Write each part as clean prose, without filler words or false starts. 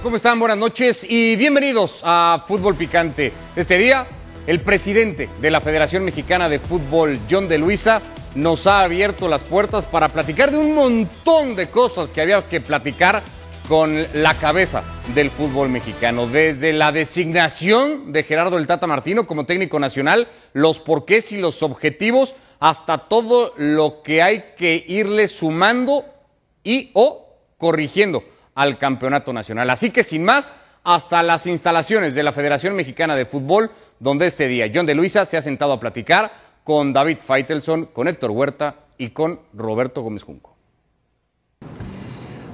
¿Cómo están? Buenas noches y bienvenidos a Fútbol Picante. Este día, el presidente de la Federación Mexicana de Fútbol, John de Luisa, nos ha abierto las puertas para platicar de un montón de cosas que había que platicar con la cabeza del fútbol mexicano. Desde la designación de Gerardo el Tata Martino como técnico nacional, los porqués y los objetivos, hasta todo lo que hay que irle sumando y o corrigiendo al campeonato nacional. Así que sin más, hasta las instalaciones de la Federación Mexicana de Fútbol, donde este día John de Luisa se ha sentado a platicar con David Faitelson, con Héctor Huerta y con Roberto Gómez Junco.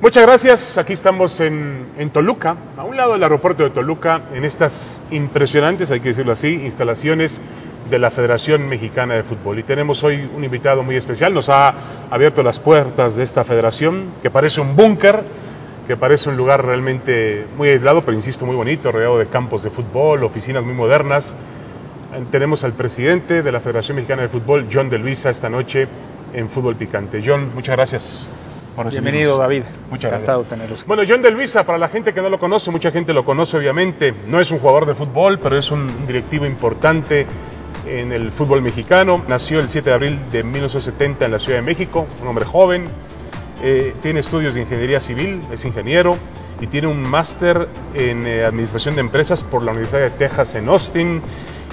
Muchas gracias, aquí estamos en Toluca, a un lado del aeropuerto de Toluca, en estas impresionantes, hay que decirlo así, instalaciones de la Federación Mexicana de Fútbol. Y tenemos hoy un invitado muy especial, nos ha abierto las puertas de esta federación, que parece un búnker, que parece un lugar realmente muy aislado, pero insisto, muy bonito, rodeado de campos de fútbol, oficinas muy modernas. Tenemos al presidente de la Federación Mexicana de Fútbol, John de Luisa, esta noche en Fútbol Picante. John, muchas gracias por recibirnos. Bienvenido, David. Muchas Encantado gracias. de tenerlos. Bueno, John de Luisa, para la gente que no lo conoce, mucha gente lo conoce obviamente, no es un jugador de fútbol, pero es un directivo importante en el fútbol mexicano. Nació el 7 de abril de 1970 en la Ciudad de México, un hombre joven. Tiene estudios de ingeniería civil, es ingeniero y tiene un máster en administración de empresas por la Universidad de Texas en Austin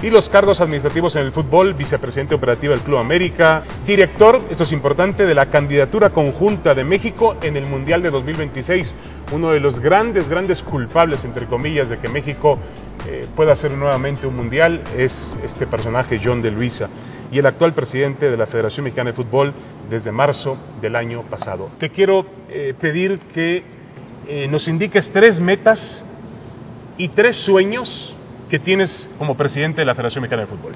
y los cargos administrativos en el fútbol, vicepresidente operativo del Club América, director, esto es importante, de la candidatura conjunta de México en el Mundial de 2026, uno de los grandes culpables, entre comillas, de que México pueda hacer nuevamente un Mundial es este personaje, John de Luisa, y el actual presidente de la Federación Mexicana de Fútbol desde marzo del año pasado. Te quiero pedir que nos indiques 3 metas y 3 sueños que tienes como presidente de la Federación Mexicana de Fútbol.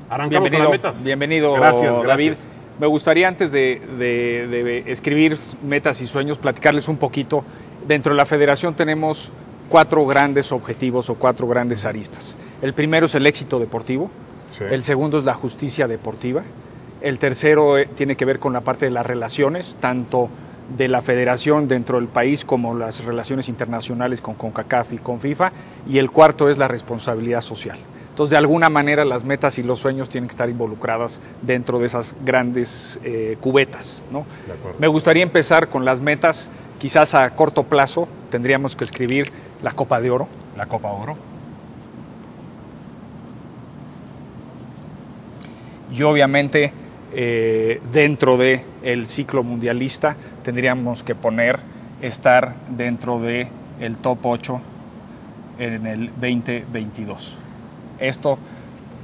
Arrancamos con las metas. Bienvenido, Gracias. David. Me gustaría, antes de escribir metas y sueños, platicarles un poquito. Dentro de la Federación tenemos 4 grandes objetivos o 4 grandes aristas. El primero es el éxito deportivo. Sí. El segundo es la justicia deportiva. El tercero tiene que ver con la parte de las relaciones, tanto de la federación dentro del país como las relaciones internacionales con CONCACAF y con FIFA. Y el cuarto es la responsabilidad social. Entonces, de alguna manera, las metas y los sueños tienen que estar involucradas dentro de esas grandes cubetas, ¿no? Me gustaría empezar con las metas, quizás a corto plazo. Tendríamos que escribir la Copa de Oro. La Copa Oro. Y obviamente, dentro del ciclo mundialista, tendríamos que estar dentro del top 8 en el 2022. Esto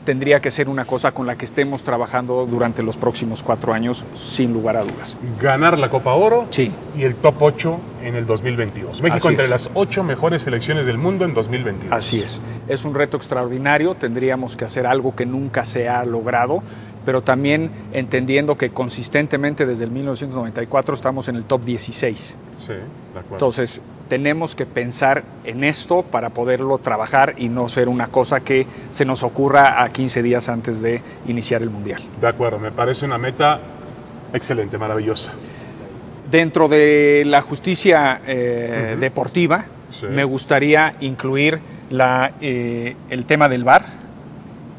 tendría que ser una cosa con la que estemos trabajando durante los próximos 4 años, sin lugar a dudas. Ganar la Copa Oro, sí, y el top 8 en el 2022. México entre las 8 mejores selecciones del mundo en 2022. Así es un reto extraordinario, tendríamos que hacer algo que nunca se ha logrado, pero también entendiendo que consistentemente desde el 1994 estamos en el top 16. Sí, de acuerdo. Entonces, tenemos que pensar en esto para poderlo trabajar y no ser una cosa que se nos ocurra a 15 días antes de iniciar el Mundial. De acuerdo, me parece una meta excelente, maravillosa. Dentro de la justicia deportiva, sí, me gustaría incluir el tema del VAR.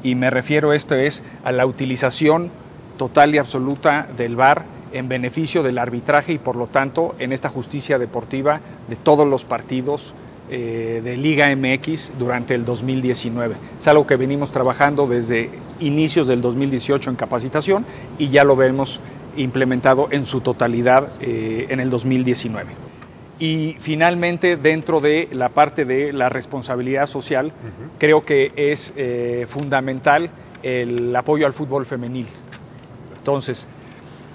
Y me refiero a la utilización total y absoluta del VAR en beneficio del arbitraje y, por lo tanto, en esta justicia deportiva de todos los partidos de Liga MX durante el 2019. Es algo que venimos trabajando desde inicios del 2018 en capacitación y ya lo vemos implementado en su totalidad en el 2019. Y finalmente, dentro de la parte de la responsabilidad social, creo que es fundamental el apoyo al fútbol femenil. Entonces,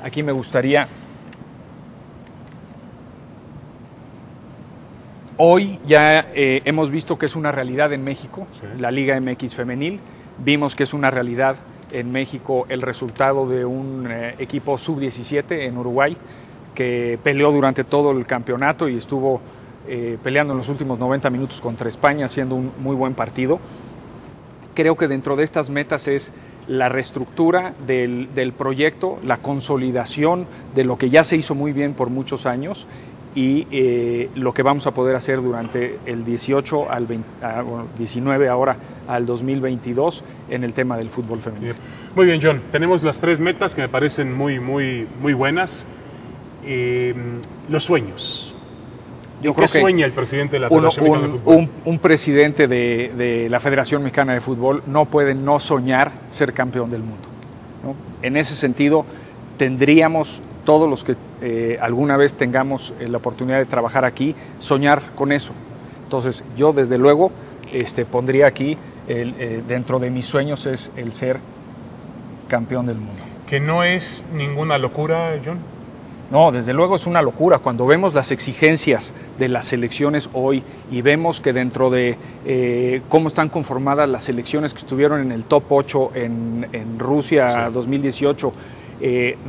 aquí me gustaría... Hoy ya hemos visto que es una realidad en México, sí, la Liga MX femenil. Vimos que es una realidad en México el resultado de un equipo sub-17 en Uruguay, que peleó durante todo el campeonato y estuvo peleando en los últimos 90 minutos contra España, haciendo un muy buen partido. Creo que dentro de estas metas es la reestructura del proyecto, la consolidación de lo que ya se hizo muy bien por muchos años y lo que vamos a poder hacer durante el 18 al 19 ahora al 2022 en el tema del fútbol femenino. Muy bien, John. Tenemos las 3 metas que me parecen muy buenas. Los sueños. ¿Qué sueña el presidente de la Federación Mexicana de Fútbol? Un presidente de la Federación Mexicana de Fútbol no puede no soñar ser campeón del mundo, ¿no? En ese sentido, tendríamos todos los que alguna vez tengamos la oportunidad de trabajar aquí, soñar con eso. Entonces, yo desde luego pondría aquí, dentro de mis sueños es el ser campeón del mundo. ¿Que no es ninguna locura, John? No, desde luego es una locura. Cuando vemos las exigencias de las selecciones hoy y vemos que dentro de cómo están conformadas las selecciones que estuvieron en el top 8 en Rusia 2018,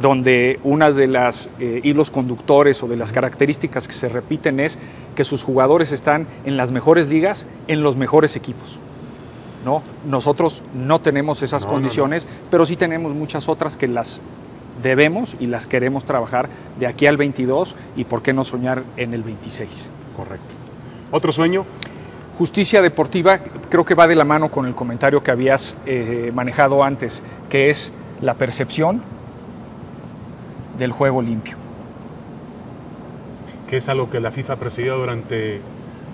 donde una de las hilos conductores o de las características que se repiten es que sus jugadores están en las mejores ligas, en los mejores equipos, ¿no? Nosotros no tenemos esas condiciones, pero sí tenemos muchas otras que las debemos y las queremos trabajar de aquí al 22 y por qué no soñar en el 26. Correcto. ¿Otro sueño? Justicia deportiva creo que va de la mano con el comentario que habías manejado antes, que es la percepción del juego limpio. Que es algo que la FIFA ha presidido durante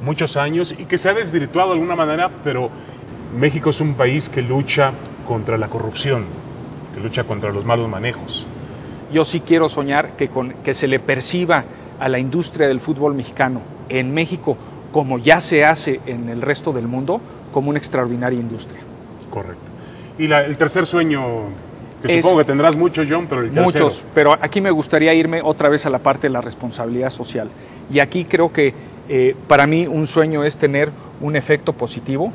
muchos años y que se ha desvirtuado de alguna manera, pero México es un país que lucha contra la corrupción, que lucha contra los malos manejos. Yo sí quiero soñar que se le perciba a la industria del fútbol mexicano en México, como ya se hace en el resto del mundo, como una extraordinaria industria. Correcto. Y el tercer sueño, que supongo que tendrás muchos, John, pero el tercero. Muchos, pero aquí me gustaría irme otra vez a la parte de la responsabilidad social. Y aquí creo que para mí un sueño es tener un efecto positivo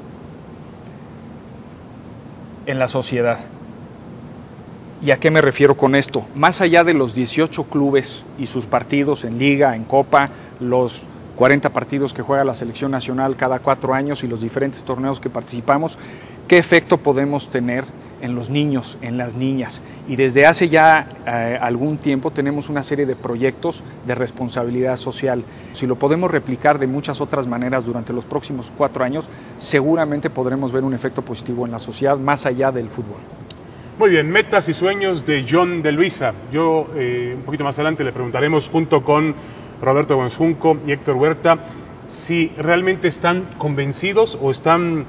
en la sociedad. ¿Y a qué me refiero con esto? Más allá de los 18 clubes y sus partidos en Liga, en Copa, los 40 partidos que juega la selección nacional cada 4 años y los diferentes torneos que participamos, ¿qué efecto podemos tener en los niños, en las niñas? Y desde hace ya algún tiempo tenemos una serie de proyectos de responsabilidad social. Si lo podemos replicar de muchas otras maneras durante los próximos 4 años, seguramente podremos ver un efecto positivo en la sociedad más allá del fútbol. Muy bien, metas y sueños de John de Luisa. Yo un poquito más adelante le preguntaremos junto con Roberto Gómez Junco y Héctor Huerta si realmente están convencidos o están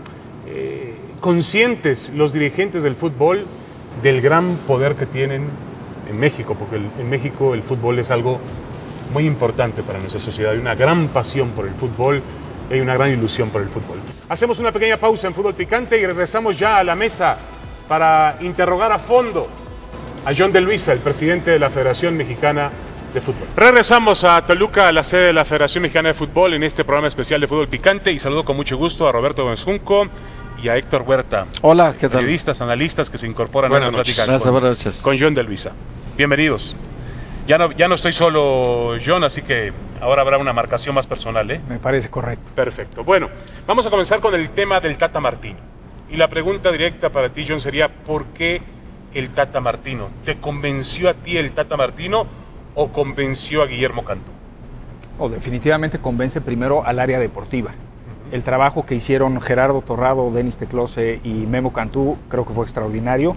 conscientes los dirigentes del fútbol del gran poder que tienen en México, porque en México el fútbol es algo muy importante para nuestra sociedad. Hay una gran pasión por el fútbol, hay una gran ilusión por el fútbol. Hacemos una pequeña pausa en Fútbol Picante y regresamos ya a la mesa para interrogar a fondo a John de Luisa, el presidente de la Federación Mexicana de Fútbol. Regresamos a Toluca, a la sede de la Federación Mexicana de Fútbol, en este programa especial de Fútbol Picante, y saludo con mucho gusto a Roberto Gómez Junco y a Héctor Huerta. Hola, ¿qué tal? Periodistas, analistas que se incorporan buenas a esta noches. plática Buenas noches. Con John de Luisa. Bienvenidos. Ya no estoy solo, John, así que ahora habrá una marcación más personal, ¿eh? Me parece correcto. Perfecto. Bueno, vamos a comenzar con el tema del Tata Martino. Y la pregunta directa para ti, John, sería ¿por qué el Tata Martino? ¿Te convenció a ti el Tata Martino o convenció a Guillermo Cantú? Definitivamente convence primero al área deportiva. El trabajo que hicieron Gerardo Torrado, Denis Teclose y Memo Cantú creo que fue extraordinario.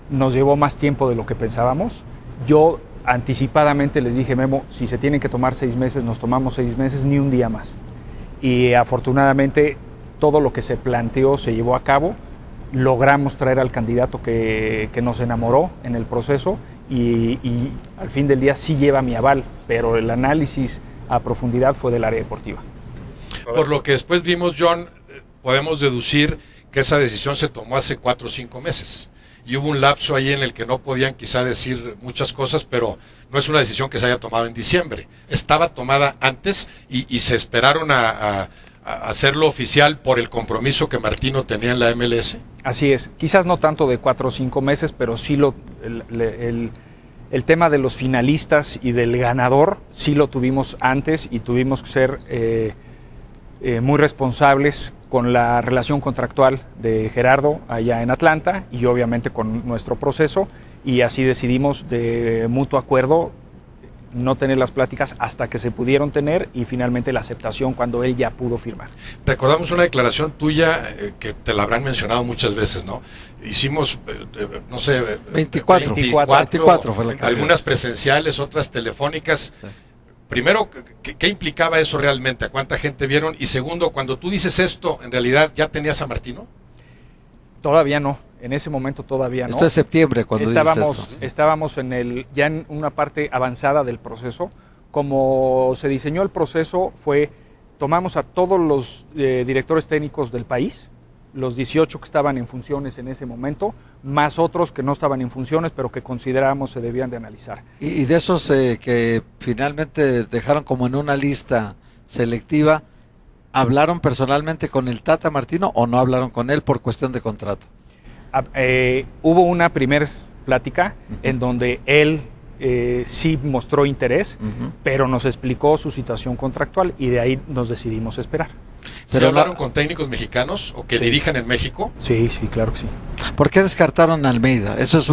Nos llevó más tiempo de lo que pensábamos. Yo anticipadamente les dije, Memo, si se tienen que tomar 6 meses, nos tomamos 6 meses, ni un día más. Y afortunadamente todo lo que se planteó se llevó a cabo, logramos traer al candidato que nos enamoró en el proceso y al fin del día sí lleva mi aval, pero el análisis a profundidad fue del área deportiva. Por lo que después vimos, John, podemos deducir que esa decisión se tomó hace 4 o 5 meses. Y hubo un lapso ahí en el que no podían quizá decir muchas cosas, pero no es una decisión que se haya tomado en diciembre. Estaba tomada antes y se esperaron a hacerlo oficial por el compromiso que Martino tenía en la MLS. Así es, quizás no tanto de 4 o 5 meses, pero sí el tema de los finalistas y del ganador sí lo tuvimos antes y tuvimos que ser muy responsables con la relación contractual de Gerardo allá en Atlanta y obviamente con nuestro proceso, y así decidimos de mutuo acuerdo no tener las pláticas hasta que se pudieron tener y finalmente la aceptación cuando él ya pudo firmar. Recordamos una declaración tuya que te la habrán mencionado muchas veces, ¿no? Hicimos, no sé, 24 fue la que algunas presenciales, otras telefónicas. Sí. Primero, ¿qué implicaba eso realmente? ¿A cuánta gente vieron? Y segundo, cuando tú dices esto, ¿en realidad ya tenías a Martino? Todavía no, en ese momento todavía no. Esto es septiembre cuando dices esto, ¿sí? Estábamos ya en una parte avanzada del proceso. Como se diseñó el proceso tomamos a todos los directores técnicos del país, los 18 que estaban en funciones en ese momento, más otros que no estaban en funciones, pero que considerábamos se debían de analizar. Y de esos que finalmente dejaron como en una lista selectiva, ¿hablaron personalmente con el Tata Martino o no hablaron con él por cuestión de contrato? Hubo una primer plática en donde él sí mostró interés, pero nos explicó su situación contractual y de ahí nos decidimos esperar. ¿Se hablaron con técnicos mexicanos o que dirijan en México? Sí, claro que sí. ¿Por qué descartaron a Almeida? Eso es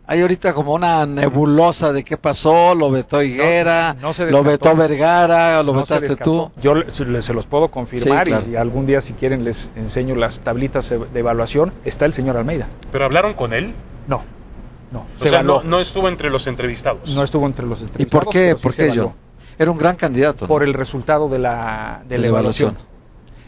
hay ahorita como una nebulosa de qué pasó, lo vetó Higuera, lo vetó Vergara, lo vetaste tú. Yo se los puedo confirmar, sí, claro. Y algún día si quieren les enseño las tablitas de evaluación, está el señor Almeida. ¿Pero hablaron con él? No. O sea, no estuvo entre los entrevistados. No estuvo entre los entrevistados. ¿Y por qué? ¿Por qué yo? Era un gran candidato, ¿no? Por el resultado de la evaluación.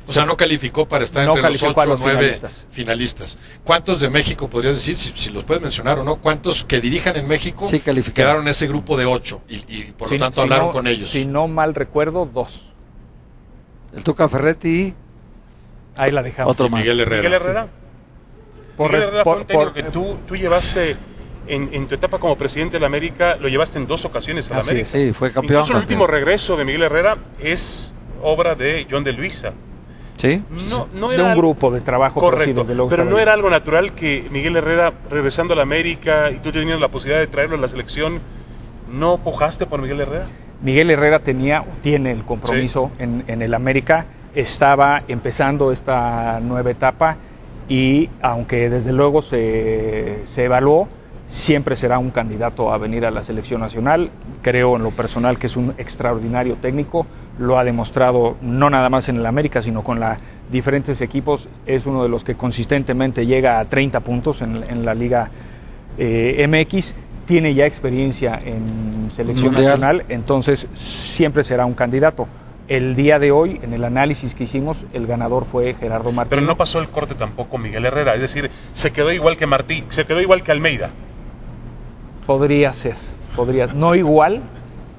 O sea, no calificó para estar entre los 8 o 9 finalistas. ¿Cuántos de México, podrías decir, si los puedes mencionar o no, cuántos que dirijan en México quedaron en ese grupo de 8 y por lo tanto hablaron con ellos? Si no mal recuerdo, 2. El Tuca Ferretti y... Ahí la dejamos. Otro más. Miguel Herrera. Sí. Miguel Herrera fue un técnico que tú llevaste... En tu etapa como presidente de la América, lo llevaste en 2 ocasiones a la América. Sí, fue campeón. Incluso el último regreso de Miguel Herrera es obra de John de Luisa. ¿Sí? No era un grupo de trabajo. Correcto, pero no era algo natural que Miguel Herrera, regresando a la América, y tú tenías la posibilidad de traerlo a la selección, ¿no pujaste por Miguel Herrera? Miguel Herrera tiene el compromiso en el América, estaba empezando esta nueva etapa y aunque desde luego se evaluó, siempre será un candidato a venir a la selección nacional. Creo en lo personal que es un extraordinario técnico, lo ha demostrado no nada más en el América, sino con diferentes equipos. Es uno de los que consistentemente llega a 30 puntos en la Liga MX, tiene ya experiencia en selección nacional, entonces siempre será un candidato. El día de hoy, en el análisis que hicimos, el ganador fue Gerardo Martino. Pero no pasó el corte tampoco Miguel Herrera, es decir, se quedó igual que Martí, se quedó igual que Almeida. Podría ser, no igual,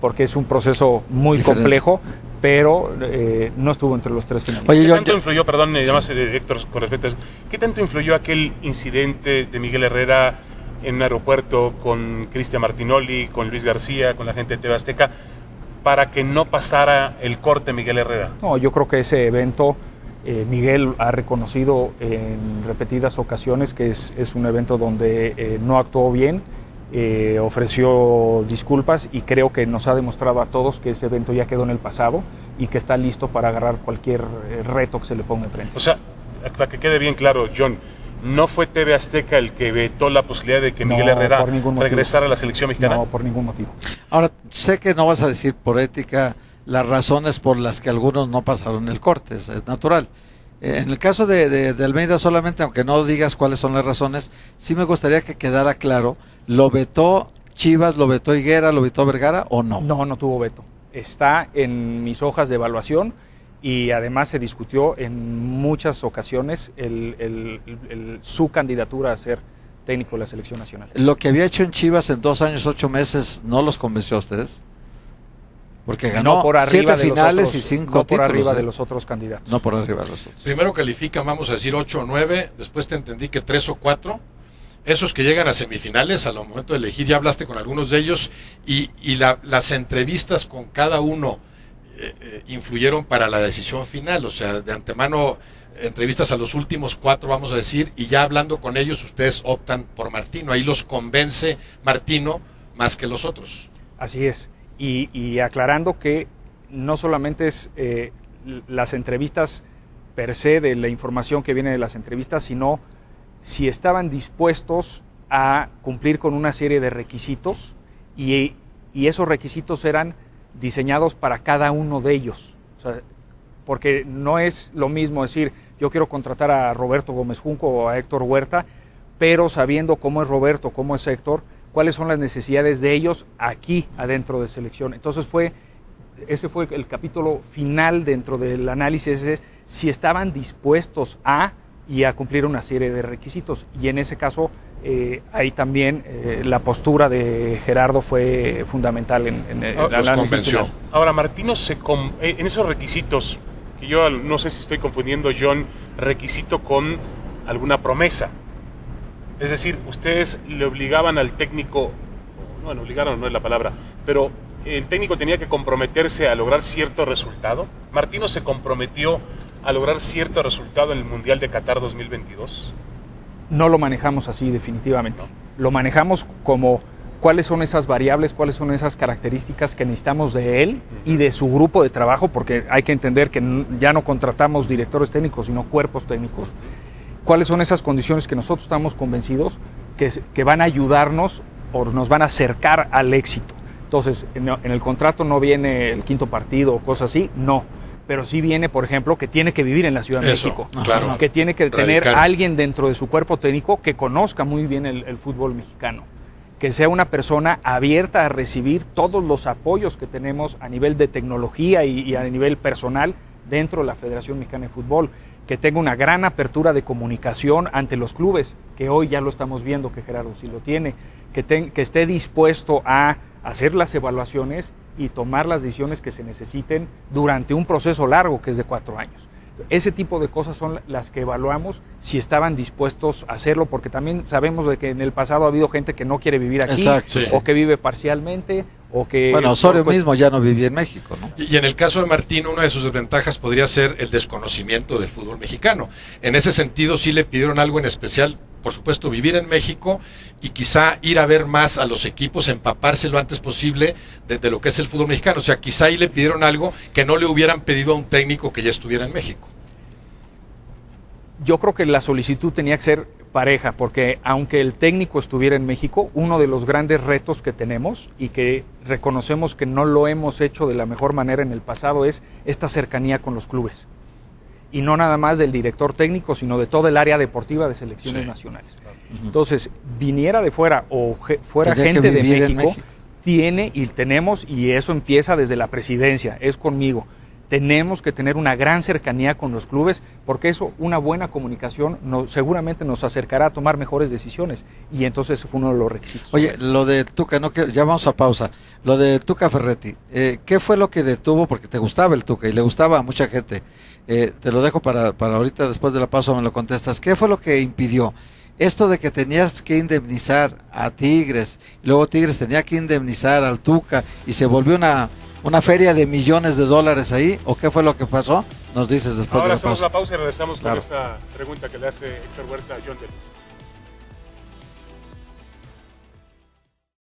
porque es un proceso muy complejo, pero no estuvo entre los 3 finalistas. Oye, ¿qué tanto influyó, perdón, además Héctor, con respecto a eso, qué tanto influyó aquel incidente de Miguel Herrera en un aeropuerto con Cristian Martinoli, con Luis García, con la gente de TV Azteca, para que no pasara el corte Miguel Herrera? No, yo creo que ese evento, Miguel ha reconocido en repetidas ocasiones que es un evento donde no actuó bien, ofreció disculpas y creo que nos ha demostrado a todos que ese evento ya quedó en el pasado y que está listo para agarrar cualquier reto que se le ponga enfrente. O sea, para que quede bien claro, John, ¿no fue TV Azteca el que vetó la posibilidad de que Miguel Herrera regresara a la selección mexicana? No, por ningún motivo. Ahora, sé que no vas a decir por ética las razones por las que algunos no pasaron el corte, es natural. En el caso de Almeida solamente, aunque no digas cuáles son las razones, sí me gustaría que quedara claro, ¿lo vetó Chivas, lo vetó Higuera, lo vetó Vergara o no? No tuvo veto. Está en mis hojas de evaluación y además se discutió en muchas ocasiones su candidatura a ser técnico de la selección nacional. ¿Lo que había hecho en Chivas en 2 años, 8 meses no los convenció a ustedes? Porque ganó 7 finales y 5 títulos. No por arriba de los otros candidatos. No por arriba de los otros. Primero califican, vamos a decir 8 o 9, después te entendí que 3 o 4. Esos que llegan a semifinales, al momento de elegir, ya hablaste con algunos de ellos, y las entrevistas con cada uno influyeron para la decisión final. O sea, de antemano, entrevistas a los últimos 4, vamos a decir, y ya hablando con ellos, ustedes optan por Martino. Ahí los convence Martino más que los otros. Así es. Y aclarando que no solamente es las entrevistas per se, de la información que viene de las entrevistas, sino si estaban dispuestos a cumplir con una serie de requisitos y y esos requisitos eran diseñados para cada uno de ellos. O sea, porque no es lo mismo decir, yo quiero contratar a Roberto Gómez Junco o a Héctor Huerta, pero sabiendo cómo es Roberto, cómo es Héctor, cuáles son las necesidades de ellos aquí adentro de selección. Entonces ese fue el capítulo final dentro del análisis, es si estaban dispuestos a cumplir una serie de requisitos. Y en ese caso, ahí también la postura de Gerardo fue fundamental en el análisis final. Ahora, Martino, en esos requisitos, que yo no sé si estoy confundiendo, John, requisito con alguna promesa. Es decir, ustedes le obligaban al técnico, bueno, obligaron no es la palabra, pero el técnico tenía que comprometerse a lograr cierto resultado. ¿Martino se comprometió a lograr cierto resultado en el Mundial de Qatar 2022? No lo manejamos así definitivamente. Lo manejamos como cuáles son esas variables, cuáles son esas características que necesitamos de él y de su grupo de trabajo, porque hay que entender que ya no contratamos directores técnicos, sino cuerpos técnicos. ¿Cuáles son esas condiciones que nosotros estamos convencidos que van a ayudarnos o nos van a acercar al éxito? Entonces, en el contrato no viene el quinto partido o cosas así, no. Pero sí viene, por ejemplo, que tiene que vivir en la Ciudad de México. Claro. Que tiene que tener a alguien dentro de su cuerpo técnico que conozca muy bien el fútbol mexicano. Que sea una persona abierta a recibir todos los apoyos que tenemos a nivel de tecnología y a nivel personal dentro de la Federación Mexicana de Fútbol. Que tenga una gran apertura de comunicación ante los clubes, que hoy ya lo estamos viendo que Gerardo sí lo tiene, que esté dispuesto a hacer las evaluaciones y tomar las decisiones que se necesiten durante un proceso largo que es de 4 años. Ese tipo de cosas son las que evaluamos si estaban dispuestos a hacerlo, porque también sabemos de que en el pasado ha habido gente que no quiere vivir aquí. Exacto, o que vive parcialmente o que... Bueno, Osorio mismo ya no vivía en México, ¿no? Y en el caso de Martín, una de sus desventajas podría ser el desconocimiento del fútbol mexicano. En ese sentido sí le pidieron algo en especial, por supuesto, vivir en México y quizá ir a ver más a los equipos, empaparse lo antes posible de lo que es el fútbol mexicano. O sea, quizá ahí le pidieron algo que no le hubieran pedido a un técnico que ya estuviera en México. Yo creo que la solicitud tenía que ser pareja, porque aunque el técnico estuviera en México, uno de los grandes retos que tenemos y que reconocemos que no lo hemos hecho de la mejor manera en el pasado es esta cercanía con los clubes. Y no nada más del director técnico, sino de todo el área deportiva de selecciones nacionales. Entonces, viniera de fuera o fuera gente de México, tiene y tenemos, y eso empieza desde la presidencia, es conmigo. Tenemos que tener una gran cercanía con los clubes, porque eso, una buena comunicación, seguramente nos acercará a tomar mejores decisiones. Y entonces ese fue uno de los requisitos. Oye, lo de Tuca, ya vamos a pausa. Lo de Tuca Ferretti, ¿qué fue lo que detuvo? Porque te gustaba el Tuca y le gustaba a mucha gente. Te lo dejo para ahorita, después de la pausa me lo contestas. ¿Qué fue lo que impidió? Esto de que tenías que indemnizar a Tigres, y luego Tigres tenía que indemnizar al Tuca, y se volvió una feria de millones de dólares ahí, ¿o qué fue lo que pasó? Nos dices después de la pausa. Ahora hacemos la pausa y regresamos con esta pregunta que le hace Héctor Huerta a John Deluisa.